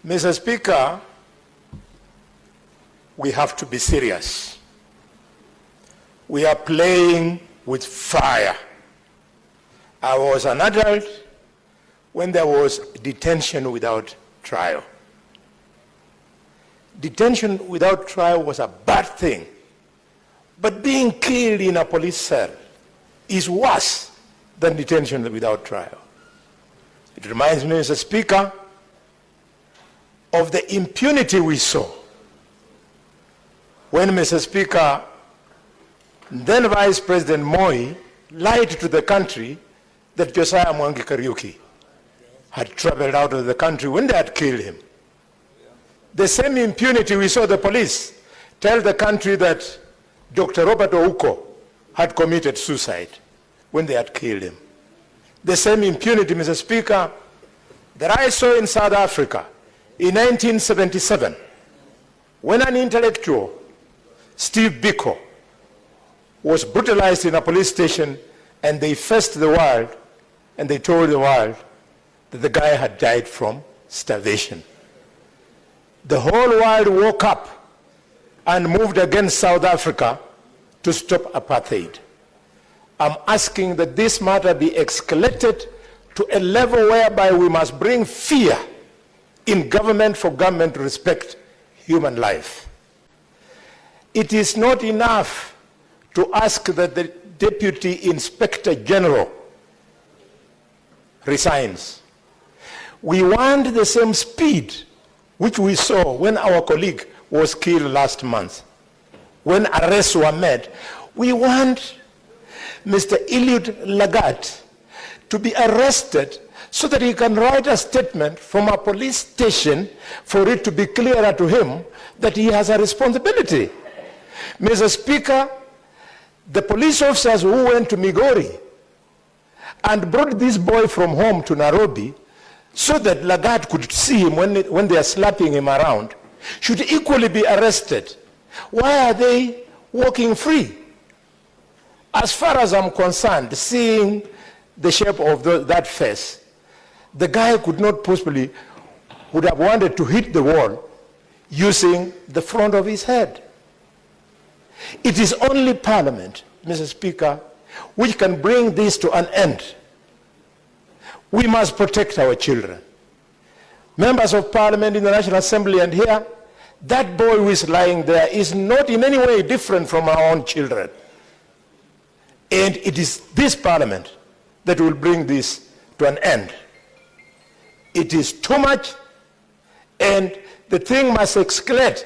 Mr. Speaker, we have to be serious. We are playing with fire. I was an adult when there was detention without trial. Detention without trial was a bad thing, but being killed in a police cell is worse than detention without trial. It reminds me, Mr. Speaker, of the impunity we saw when, Mr. Speaker, then Vice President Moi lied to the country that Josiah Mwangi Kariuki had traveled out of the country when they had killed him. The same impunity we saw the police tell the country that Dr. Robert Ouko had committed suicide when they had killed him. The same impunity, Mr. Speaker, that I saw in South Africa in 1977 when an intellectual, Steve Biko, was brutalized in a police station, and they faced the world and they told the world that the guy had died from starvation. The whole world woke up and moved against South Africa to stop apartheid. I'm asking that this matter be escalated to a level whereby we must bring fear in government for government to respect human life. It is not enough to ask that the Deputy Inspector General resigns. We want the same speed which we saw when our colleague was killed last month. When arrests were made, we want Mr. Eliud Lagat to be arrested so that he can write a statement from a police station for it to be clearer to him that he has a responsibility. Mr. Speaker, the police officers who went to Migori and brought this boy from home to Nairobi so that Lagat could see him when they are slapping him around should equally be arrested. Why are they walking free? As far as I'm concerned, seeing the shape of that face, the guy could not possibly, would have wanted to hit the wall using the front of his head. It is only Parliament, Mr. Speaker, which can bring this to an end. We must protect our children. Members of Parliament in the National Assembly and here, that boy who is lying there is not in any way different from our own children. And it is this Parliament that will bring this to an end. It is too much, and the thing must escalate